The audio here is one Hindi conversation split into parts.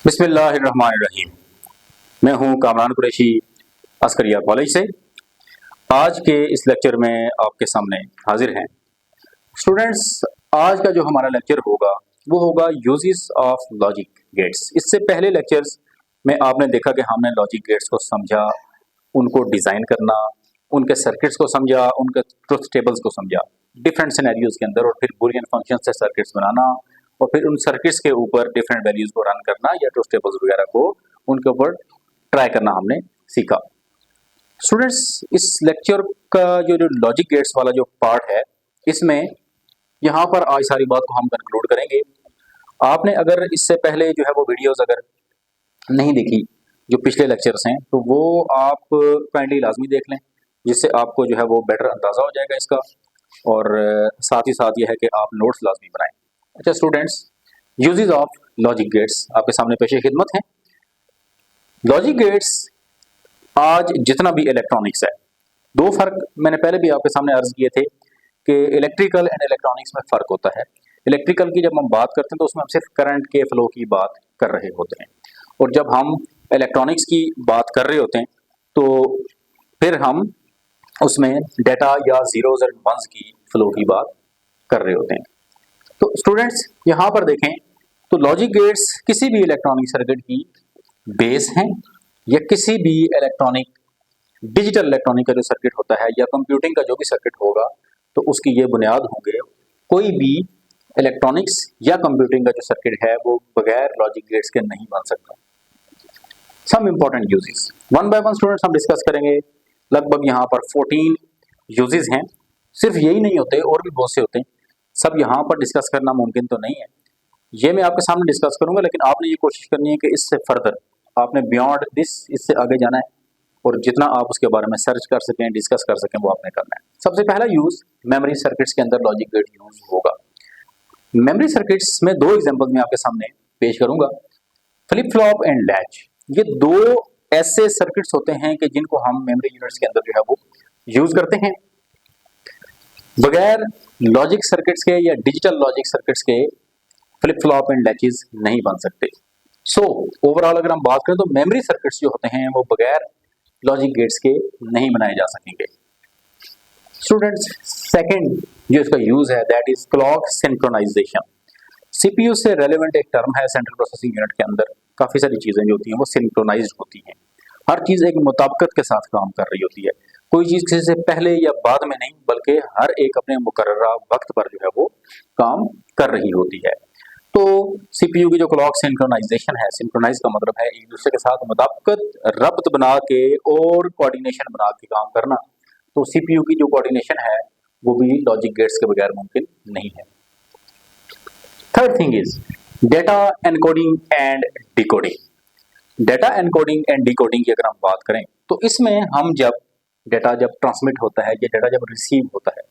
बिस्मिल्लाहिर्रहमानिर्रहीम। मैं हूं कामरान कुरैशी अस्करिया कॉलेज से। आज के इस लेक्चर में आपके सामने हाजिर हैं स्टूडेंट्स। आज का जो हमारा लेक्चर होगा वो होगा यूजेस ऑफ लॉजिक गेट्स। इससे पहले लेक्चर्स में आपने देखा कि हमने लॉजिक गेट्स को समझा, उनको डिज़ाइन करना, उनके सर्किट्स को समझा, उनके ट्रुथ टेबल्स को समझा डिफरेंट सिनेरियोज के अंदर, और फिर बुलियन फंक्शन से सर्किट्स बनाना और फिर उन सर्किट्स के ऊपर डिफरेंट वैल्यूज को रन करना या ट्रुथ टेबल्स वगैरह को उनके ऊपर ट्राई करना हमने सीखा। स्टूडेंट्स, इस लेक्चर का जो लॉजिक गेट्स वाला जो पार्ट है, इसमें यहाँ पर आज सारी बात को हम कंक्लूड करेंगे। आपने अगर इससे पहले जो है वो वीडियोस अगर नहीं देखी, जो पिछले लेक्चर्स हैं, तो वो आप काइंडली लाजमी देख लें, जिससे आपको जो है वो बेटर अंदाज़ा हो जाएगा इसका, और साथ ही साथ ये है कि आप नोट्स लाजमी बनाएं। अच्छा students, uses of logic gates आपके सामने पेशे खिदमत है। लॉजिक गेट्स आज जितना भी इलेक्ट्रॉनिक्स है, दो फर्क मैंने पहले भी आपके सामने अर्ज किए थे कि इलेक्ट्रिकल एंड इलेक्ट्रॉनिक्स में फ़र्क होता है। इलेक्ट्रिकल की जब हम बात करते हैं तो उसमें हम सिर्फ करंट के फ्लो की बात कर रहे होते हैं, और जब हम इलेक्ट्रॉनिक्स की बात कर रहे होते हैं तो फिर हम उसमें डेटा या जीरोज एंड वंस की फ्लो की बात कर रहे होते हैं। तो स्टूडेंट्स, यहाँ पर देखें तो लॉजिक गेट्स किसी भी इलेक्ट्रॉनिक सर्किट की बेस हैं, या किसी भी डिजिटल इलेक्ट्रॉनिक का जो सर्किट होता है या कंप्यूटिंग का जो भी सर्किट होगा, तो उसकी ये बुनियाद होंगे। कोई भी इलेक्ट्रॉनिक्स या कंप्यूटिंग का जो सर्किट है वो बगैर लॉजिक गेट्स के नहीं बन सकता। Some important uses one by one students हम डिस्कस करेंगे। लगभग यहाँ पर 14 यूजेस हैं। सिर्फ यही नहीं होते, और भी बहुत से होते हैं। सब यहाँ पर डिस्कस करना मुमकिन तो नहीं है, ये मैं आपके सामने डिस्कस करूंगा, लेकिन आपने ये कोशिश करनी है कि इससे फर्दर आपने बियॉन्ड दिस, इससे आगे जाना है, और जितना आप उसके बारे में सर्च कर सकें, डिस्कस कर सकें, वो आपने करना है। सबसे पहला यूज मेमोरी सर्किट्स के अंदर लॉजिक गेट यूज होगा। मेमोरी सर्किट्स में दो एग्जांपल मैं आपके सामने पेश करूंगा, फ्लिप फ्लॉप एंड लैच। ये दो ऐसे सर्किट्स होते हैं कि जिनको हम मेमोरी यूनिट्स के अंदर जो है वो यूज करते हैं। बगैर लॉजिक सर्किट्स के या डिजिटल लॉजिक सर्किट्स के फ्लिप फ्लॉप एंड लैचेस नहीं बन सकते। सो ओवरऑल अगर हम बात करें तो मेमोरी सर्किट्स जो होते हैं वो बगैर लॉजिक गेट्स के नहीं बनाए जा सकेंगे। स्टूडेंट्स, सेकंड जो इसका यूज है that is clock synchronization. CPU से रेलेवेंट एक टर्म है सेंट्रल प्रोसेसिंग यूनिट के अंदर। काफी सारी चीजें जो होती हैं वो सिंक्रोनाइज्ड होती हैं। हर चीज एक मुताबिकत के साथ काम कर रही होती है। कोई चीज किसी से पहले या बाद में नहीं, बल्कि हर एक अपने मुकर्ररा वक्त पर जो है वो काम कर रही होती है। तो सीपीयू की जो क्लॉक सिंक्रोनाइजेशन है, सिंक्रोनाइज का मतलब है एक दूसरे के साथ मुताबिकत, रब्त बना के और कोऑर्डिनेशन बना के काम करना। तो सीपीयू की जो कोऑर्डिनेशन है वो भी लॉजिक गेट्स के बगैर मुमकिन नहीं है। Third thing is data encoding and decoding. Data encoding and decoding की अगर हम बात करें तो इसमें हम जब डेटा ट्रांसमिट होता है या डेटा जब रिसीव होता है,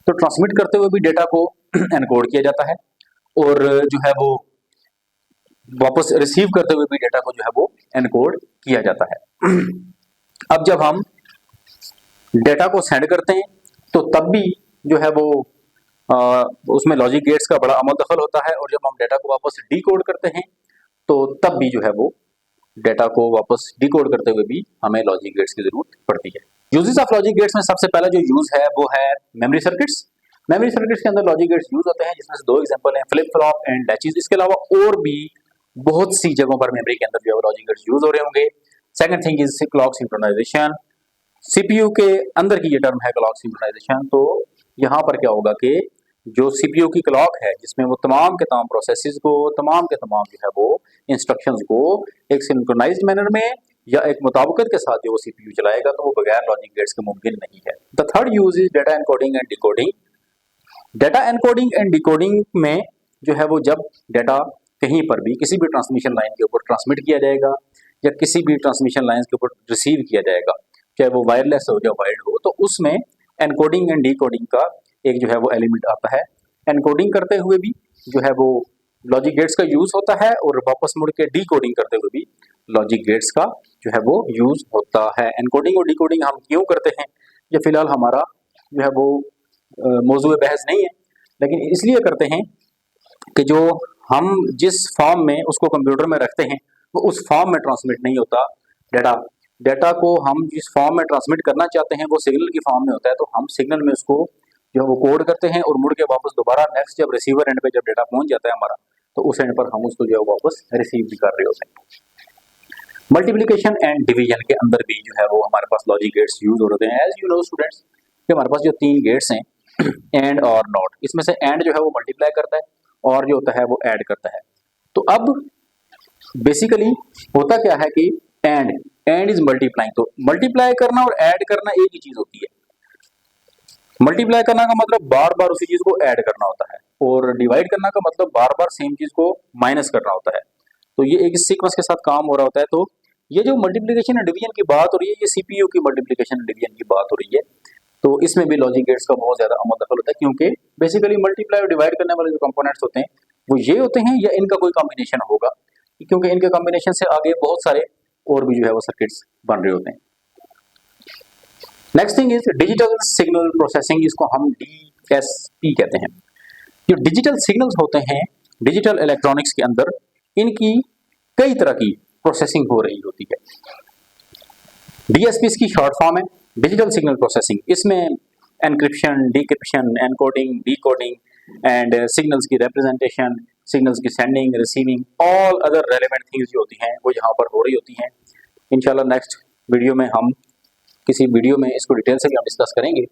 तो ट्रांसमिट करते हुए भी डेटा को एनकोड किया जाता है, और जो है वो वापस रिसीव करते हुए भी डेटा को जो है वो एनकोड किया जाता है। अब जब हम डेटा को सेंड करते हैं तो तब भी जो है वो उसमें लॉजिक गेट्स का बड़ा अमल दखल होता है, और जब हम डेटा को वापस डिकोड करते हैं तो तब भी जो है वो डेटा को वापस डिकोड करते हुए भी हमें लॉजिक गेट्स की जरूरत पड़ती है। यूजेस ऑफ लॉजिक गेट्स में सबसे पहला जो यूज है वो है मेमोरी सर्किट्स। मेमोरी सर्किट्स के अंदर लॉजिक गेट्स यूज होते हैं, जिसमें से दो एग्जांपल हैं, फ्लिप फ्लॉप एंड लैचेस। इसके अलावा और भी बहुत सी जगहों पर मेमोरी के अंदर जो है लॉजिक गेट्स यूज हो रहे होंगे। Second thing is clock synchronization. CPU के अंदर की ये टर्म है क्लॉक सिंक्रोनाइजेशन। तो यहाँ पर क्या होगा कि जो सीपीयू की क्लॉक है, जिसमें वो तमाम के तमाम प्रोसेसेस को, तमाम के तमाम जो है वो इंस्ट्रक्शंस को एक सिंक्रोनाइज्ड मैनर में या एक मुताबिकत के साथ जो वो सीपीयू चलाएगा, तो वो बगैर लॉजिक गेट्स के मुमकिन नहीं है। The third use is data encoding and decoding. Data encoding and decoding में जो है वो जब डेटा कहीं पर भी किसी भी ट्रांसमिशन लाइन के ऊपर ट्रांसमिट किया जाएगा या किसी भी ट्रांसमिशन लाइन के ऊपर रिसीव किया जाएगा, चाहे वो वायरलेस हो या वायर्ड हो, तो उसमें एनकोडिंग एंड डिकोडिंग का एक जो है वो एलिमेंट आता है। एनकोडिंग करते हुए भी जो है वो लॉजिक गेट्स का यूज होता है, और वापस मुड़ के डिकोडिंग करते हुए भी लॉजिक गेट्स का जो है वो यूज होता है। एनकोडिंग और डिकोडिंग हम क्यों करते हैं, ये फिलहाल हमारा जो है वो मौजूद बहस नहीं है, लेकिन इसलिए करते हैं कि जो हम जिस फॉर्म में उसको कंप्यूटर में रखते हैं वो उस फॉर्म में ट्रांसमिट नहीं होता। डाटा डाटा को हम जिस फॉर्म में ट्रांसमिट करना चाहते हैं वो सिग्नल की फॉर्म में होता है, तो हम सिग्नल में उसको जो है वो कोड करते हैं और मुड़ के वापस दोबारा नेक्स्ट जब रिसीवर एंड पे जब डाटा पहुंच जाता है हमारा, तो उस एंड पर हम उसको जो है वापस रिसीव भी कर रहे होते हैं। मल्टीप्लिकेशन एंड डिवीजन के अंदर भी जो है वो हमारे पास लॉजिक गेट्स यूज हो रहे हैं। एज यू नो स्टूडेंट्स कि हमारे पास जो 3 गेट्स हैं एंड और नॉट, इसमें से एंड जो है वो मल्टीप्लाई करता है और जो होता है वो ऐड करता है। तो अब बेसिकली होता क्या है कि एंड इज मल्टीप्लाइंग, तो मल्टीप्लाई करना और ऐड करना एक ही चीज होती है। मल्टीप्लाई करना का मतलब बार बार उसी चीज को ऐड करना होता है और डिवाइड करना का मतलब बार बार सेम चीज को माइनस करना होता है। तो ये एक सीक्वेंस के साथ काम हो रहा होता है। तो ये जो मल्टीप्लिकेशन एंड डिवीजन की बात हो रही है, ये सीपीयू की मल्टीप्लिकेशन एंड डिवीजन की बात हो रही है। तो इसमें भी लॉजिक गेट्स का बहुत ज्यादा अमल दखल होता है, क्योंकि बेसिकली मल्टीप्लाई और डिवाइड करने वाले जो कंपोनेंट्स होते हैं वो ये होते हैं या इनका कोई कॉम्बिनेशन होगा, क्योंकि इनके कॉम्बिनेशन से आगे बहुत सारे और भी जो है वो सर्किट्स बन रहे होते हैं। Next thing is digital signal processing, इसको हम डीएसपी कहते हैं। जो डिजिटल सिग्नल्स होते हैं डिजिटल इलेक्ट्रॉनिक्स के अंदर, इनकी कई तरह की प्रोसेसिंग हो रही होती है। डीएसपी इसकी शॉर्ट फॉर्म है, डिजिटल सिग्नल प्रोसेसिंग। इसमें encryption, decryption, encoding, decoding and signals की रिप्रेजेंटेशन, सिग्नल्स की sending, receiving, all other relevant things जो होती हैं वो यहाँ पर हो रही होती हैं। इंशाल्लाह नेक्स्ट वीडियो में हम किसी वीडियो में इसको डिटेल से भी हम डिस्कस करेंगे।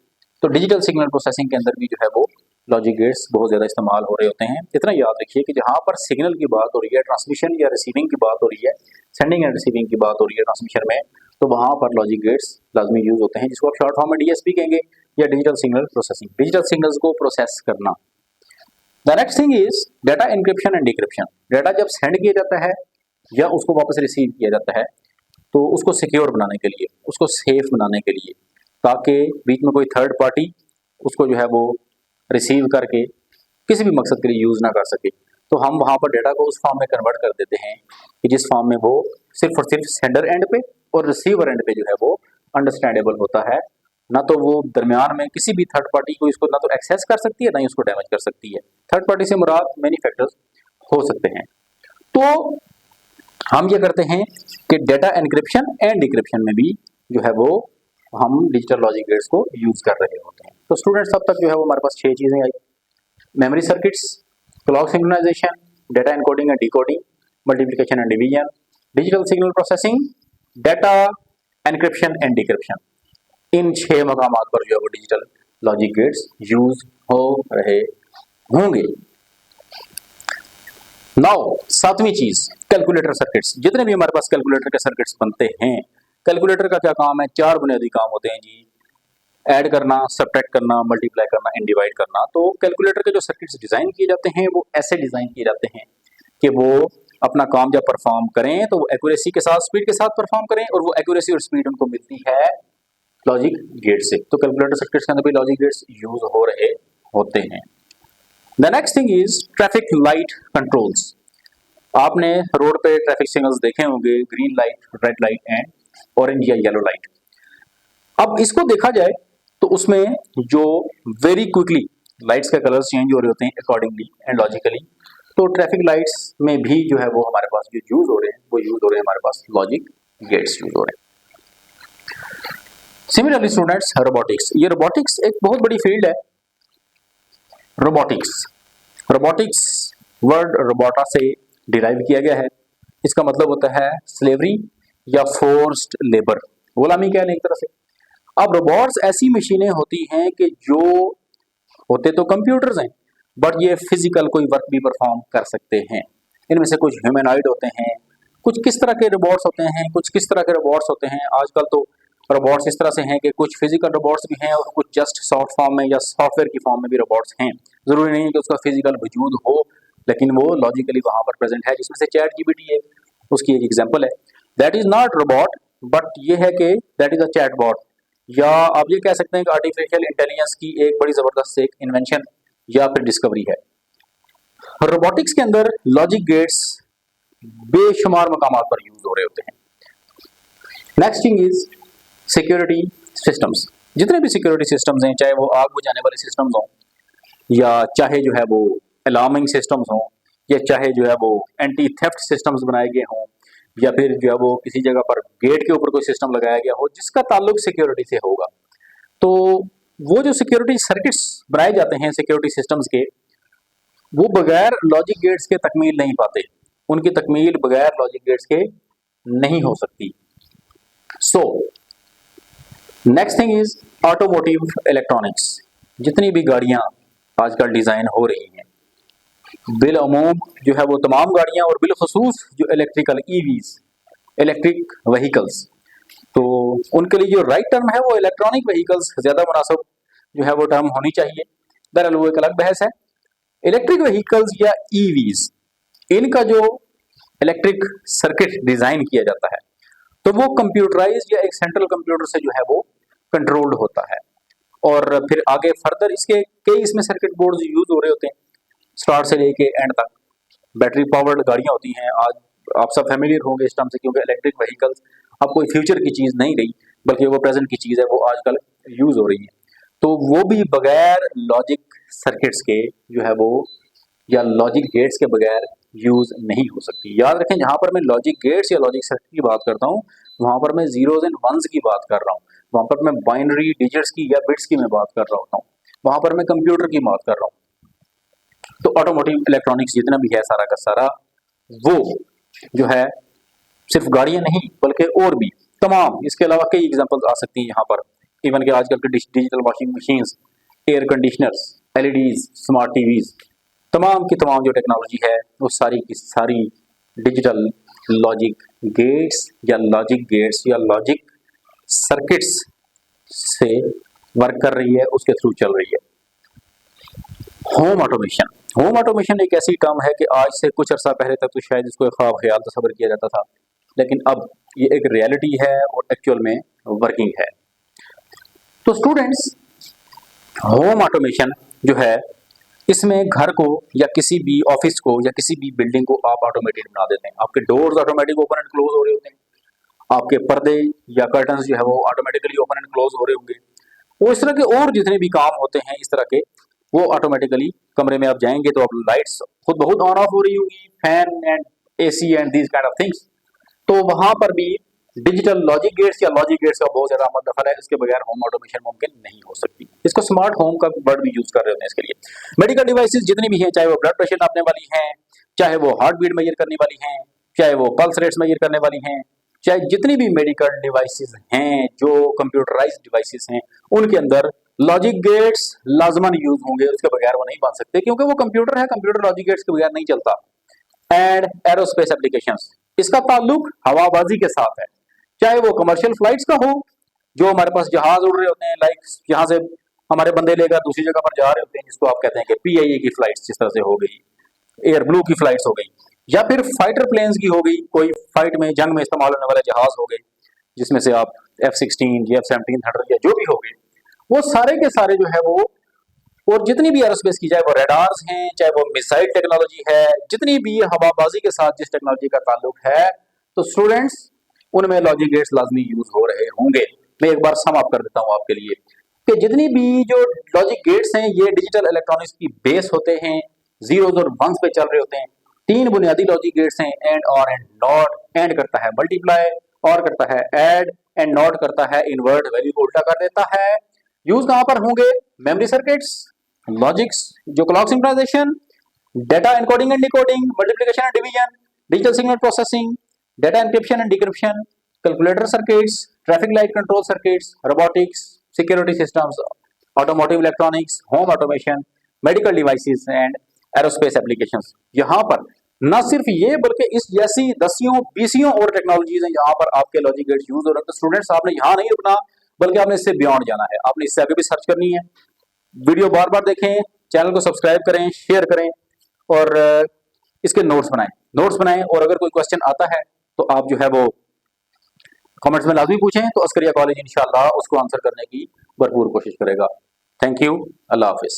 तो डिजिटल सिग्नल प्रोसेसिंग के अंदर भी जो है वो लॉजिक गेट्स बहुत ज़्यादा इस्तेमाल हो रहे होते हैं। इतना याद रखिए कि जहाँ पर सिग्नल की बात हो रही है, ट्रांसमिशन या रिसीविंग की बात हो रही है, सेंडिंग एंड रिसीविंग की बात हो रही है ट्रांसमिशन में, तो वहाँ पर लॉजिक गेट्स लाजमी यूज होते हैं, जिसको आप शॉर्ट फॉर्म में डीएसपी कहेंगे या digital signal processing, digital signals को प्रोसेस करना। The next thing is data encryption and decryption. Data जब सेंड किया जाता है या उसको वापस रिसीव किया जाता है, तो उसको सिक्योर बनाने के लिए, उसको सेफ बनाने के लिए, ताकि बीच में कोई थर्ड पार्टी उसको जो है वो रिसीव करके किसी भी मकसद के लिए यूज़ ना कर सके, तो हम वहाँ पर डाटा को उस फॉर्म में कन्वर्ट कर देते हैं कि जिस फॉर्म में वो सिर्फ और सिर्फ सेंडर एंड पे और रिसीवर एंड पे जो है वो अंडरस्टैंडेबल होता है। ना तो वो दरमियान में किसी भी थर्ड पार्टी को इसको ना तो एक्सेस कर सकती है, ना ही उसको डैमेज कर सकती है। थर्ड पार्टी से मुराद मैनी फैक्टर्स हो सकते हैं। तो हम ये करते हैं कि डाटा एनक्रिप्शन एंड डिक्रिप्शन में भी जो है वो हम डिजिटल लॉजिक गेट्स को यूज कर रहे होते हैं। तो स्टूडेंट्स अब तक जो है वो हमारे पास 6 चीजें आई: memory circuits, clock synchronization, data encoding and decoding, multiplication and division, digital signal processing, data encryption and decryption. इन 6 मकामात पर जो है वो डिजिटल लॉजिक गेट्स यूज हो रहे होंगे। नाउ 7वीं चीज कैलकुलेटर सर्किट्स। जितने भी हमारे पास कैलकुलेटर के सर्किट्स बनते हैं, कैलकुलेटर का क्या काम है? 4 बुनियादी काम होते हैं जी: ऐड करना, सब्ट्रैक्ट करना, मल्टीप्लाई करना एंड डिवाइड करना। तो कैलकुलेटर के जो सर्किट्स डिजाइन किए जाते हैं वो ऐसे डिजाइन किए जाते हैं कि वो अपना काम जब परफॉर्म करें तो वो एक्यूरेसी के साथ, स्पीड के साथ परफॉर्म करें, और वो एक्यूरेसी और स्पीड उनको मिलती है लॉजिक गेट से। तो कैलकुलेटर सर्किट्स के अंदर भी लॉजिक गेट्स यूज हो रहे होते हैं। The next thing is traffic light controls. आपने रोड पे ट्रैफिक सिग्नल्स देखे होंगे: green light, red light and orange या येलो लाइट। अब इसको देखा जाए तो उसमें जो वेरी क्विकली लाइट्स के कलर्स चेंज हो रहे होते हैं अकॉर्डिंगली एंड लॉजिकली, तो ट्रैफिक लाइट्स में भी जो है वो हमारे पास जो यूज हो रहे हैं वो यूज हो रहे हैं हमारे पास लॉजिक गेट्स यूज हो रहे हैं। Similarly students, robotics. ये रोबोटिक्स एक बहुत बड़ी फील्ड है। रोबोटिक्स वर्ड रोबोटा से डिराइव किया गया है। इसका मतलब होता है स्लेवरी या फोर्स्ड लेबर, गुलामी कह लें एक तरह से। अब रोबोट्स ऐसी मशीनें होती हैं कि जो होते तो कंप्यूटर्स हैं, बट ये फिजिकल कोई वर्क भी परफॉर्म कर सकते हैं। इनमें से कुछ ह्यूमनॉइड होते हैं, कुछ किस तरह के रोबोट्स होते हैं, कुछ किस तरह के रोबोट्स होते हैं। आजकल तो रोबोट्स इस तरह से हैं कि कुछ फिजिकल रोबोट्स भी हैं और कुछ जस्ट सॉफ्ट फॉर्म में या सॉफ्टवेयर की फॉर्म में भी रोबोट्स हैं। जरूरी नहीं है कि उसका फिजिकल वजूद हो, लेकिन वो लॉजिकली वहां पर प्रेजेंट है, जिसमें से चैट जीपीटी एक उसकी एक एग्जांपल है। That is not robot, but ये है कि दैट इज अ चैटबॉट, या आप ये कह सकते हैं कि आर्टिफिशियल इंटेलिजेंस की एक बड़ी जबरदस्त एक इन्वेंशन या फिर डिस्कवरी है। रोबोटिक्स के अंदर लॉजिक गेट्स बेशुमार मकामात पर यूज हो रहे होते हैं। Next thing is security systems. जितने भी सिक्योरिटी सिस्टम्स हैं, चाहे वो आग बुझाने वाले सिस्टम्स हों, या चाहे जो है वो अलार्मिंग सिस्टम्स हों, या चाहे जो है वो एंटी थेफ्ट सिस्टम्स बनाए गए हों, या फिर जो है वो किसी जगह पर गेट के ऊपर कोई सिस्टम लगाया गया हो जिसका ताल्लुक सिक्योरिटी से होगा, तो वो जो सिक्योरिटी सर्किट्स बनाए जाते हैं सिक्योरिटी सिस्टम्स के, वो बगैर लॉजिक गेट्स के तकमील नहीं पाते, उनकी तकमील बगैर लॉजिक गेट्स के नहीं हो सकती। So next thing is automotive electronics. जितनी भी गाड़ियां आजकल डिजाइन हो रही हैं, बिलअमूम जो है वो तमाम गाड़ियां और बिलखसूस जो इलेक्ट्रिकल ईवीज, इलेक्ट्रिक व्हीकल्स, तो उनके लिए जो राइट टर्म है वो इलेक्ट्रॉनिक व्हीकल्स ज्यादा मुनासिब जो है वो टर्म होनी चाहिए। बहरहाल वो एक अलग बहस है। इलेक्ट्रिक व्हीकल्स या ईवीज, इनका जो इलेक्ट्रिक सर्किट डिजाइन किया जाता है तो वो कंप्यूटराइज्ड या एक सेंट्रल कंप्यूटर से जो है वो कंट्रोल्ड होता है, और फिर आगे फर्दर इसके कई इसमें सर्किट बोर्ड्स यूज हो रहे होते हैं, स्टार्ट से लेके एंड तक। बैटरी पावर्ड गाड़ियां होती हैं, आज आप सब फैमिलियर होंगे इस टर्म से, क्योंकि इलेक्ट्रिक व्हीकल्स अब कोई फ्यूचर की चीज नहीं रही बल्कि वो प्रेजेंट की चीज है, वो आजकल यूज हो रही है। तो वो भी बगैर लॉजिक सर्किट्स के जो है वो, या लॉजिक गेट्स के बगैर यूज नहीं हो सकती। याद रखें, जहां पर मैं लॉजिक गेट्स या लॉजिक सर्किट की बात करता हूं वहां पर मैं जीरोज एंड वंस की बात कर रहा हूं, वहां पर मैं बाइनरी डिजिट्स की या बिट्स की मैं बात कर रहा होता हूं, वहां पर मैं कंप्यूटर की बात कर रहा हूं। तो ऑटोमोटिव इलेक्ट्रॉनिक्स जितना भी है सारा का सारा, वो जो है सिर्फ गाड़ियां नहीं बल्कि और भी तमाम, इसके अलावा कई एग्जांपल्स आ सकती हैं यहाँ पर। इवन के आजकल के digital washing machines, air conditioners, LEDs, smart TVs, तमाम की तमाम जो टेक्नोलॉजी है वो सारी की सारी डिजिटल लॉजिक गेट्स या लॉजिक सर्किट्स से वर्क कर रही है, उसके थ्रू चल रही है। Home automation. होम ऑटोमेशन एक ऐसी टर्म है कि आज से कुछ अर्सा पहले तक तो शायद इसको एक ख्वाब ख्याल तस्वर किया जाता था, लेकिन अब ये एक रियलिटी है और एक्चुअल में वर्किंग है। तो स्टूडेंट्स, होम ऑटोमेशन जो है, इसमें घर को या किसी भी ऑफिस को या किसी भी बिल्डिंग को आप ऑटोमेटेड बना देते हैं। आपके doors automatic open and close हो रहे होते हैं, आपके पर्दे या कर्टन्स जो है वो ऑटोमेटिकली ओपन एंड क्लोज हो रहे होंगे, वो इस तरह के और जितने भी काम होते हैं इस तरह के, वो ऑटोमेटिकली कमरे में आप जाएंगे तो आप लाइट्स खुद बहुत ऑन ऑफ हो रही होगी, fan and AC and these kind of things. तो वहां पर भी डिजिटल लॉजिक गेट्स या लॉजिक गेट्स का बहुत ज्यादा मदखल है, इसके बगैर होम ऑटोमेशन मुमकिन नहीं हो सकती। इसको स्मार्ट होम का वर्ड भी यूज कर रहे होते हैं इसके लिए। मेडिकल डिवाइसेस जितनी भी हैं, चाहे वो ब्लड प्रेशर नापने वाली हैं, चाहे वो हार्ट बीट मेजर करने वाली हैं, चाहे वो पल्स रेट्स मेजर करने वाली हैं, चाहे जितनी भी मेडिकल डिवाइसेस हैं जो कंप्यूटराइज्ड डिवाइसेस हैं, उनके अंदर लॉजिक गेट्स लाजमन यूज होंगे, उसके बगैर वो नहीं बन सकते, क्योंकि वो कंप्यूटर है, कंप्यूटर लॉजिक गेट्स के बगैर नहीं चलता। एंड एरोस्पेस एप्लीकेशंस, इसका ताल्लुक हवाबाजी के साथ है, चाहे वो कमर्शियल फ्लाइट्स का हो, जो हमारे पास जहाज उड़ रहे होते हैं, लाइक यहाँ से हमारे बंदे लेकर दूसरी जगह पर जा रहे होते हैं, जिसको आप कहते हैं कि PIA की फ्लाइट्स जिस तरह से हो गई, एयर ब्लू की फ्लाइट्स हो गई, या फिर फाइटर प्लेन्स की हो गई, कोई फाइट में जंग में इस्तेमाल होने वाले जहाज हो गए, जिसमें से आप F-16 या F-17 या जो भी हो गए, वो सारे के सारे जो है वो, और जितनी भी एरोस्पेस की, चाहे वो रेडार्स हैं, चाहे वो मिसाइल टेक्नोलॉजी है, जितनी भी हवाबाजी के साथ जिस टेक्नोलॉजी का ताल्लुक है, तो स्टूडेंट्स उनमें लॉजिक गेट्स लाजमी यूज हो रहे होंगे। मैं एक बार सम अप कर देता हूं आपके लिए कि जितनी भी जो लॉजिक गेट्स हैं ये डिजिटल इलेक्ट्रॉनिक्स की बेस होते हैं, जीरोज और वंस पे चल रहे होते हैं। 3 बुनियादी लॉजिक गेट्स हैं, एंड, और, एंड, नॉट। एंड करता है मल्टीप्लाई, और करता है ऐड, एंड नॉट करता है इन्वर्ट, वैल्यू को उल्टा कर देता है। यूज कहां पर होंगे? मेमोरी सर्किट्स, लॉजिक्स, जो clock synchronization, data encoding and decoding, multiplication and division, digital signal processing, data encryption and decryption, calculator circuits, traffic light control circuits, robotics, security systems, automotive electronics, home automation, medical devices and aerospace applications. यहाँ पर न सिर्फ ये बल्कि इस जैसी दसियों बीसियों और टेक्नोलॉजीज हैं जहाँ पर आपके लॉजिक गेट्स यूज हो रहे हैं। तो स्टूडेंट्स, आपने यहाँ नहीं रुकना, बल्कि आपने इससे बियॉन्ड जाना है, आपने इससे आगे भी सर्च करनी है। वीडियो बार बार देखें, चैनल को सब्सक्राइब करें, शेयर करें, और इसके नोट्स बनाएं। और अगर कोई क्वेश्चन आता है तो आप जो है वो कमेंट्स में लाजमी पूछें, तो अस्करिया कॉलेज इंशाल्लाह उसको आंसर करने की भरपूर कोशिश करेगा। Thank you, Allah Hafiz.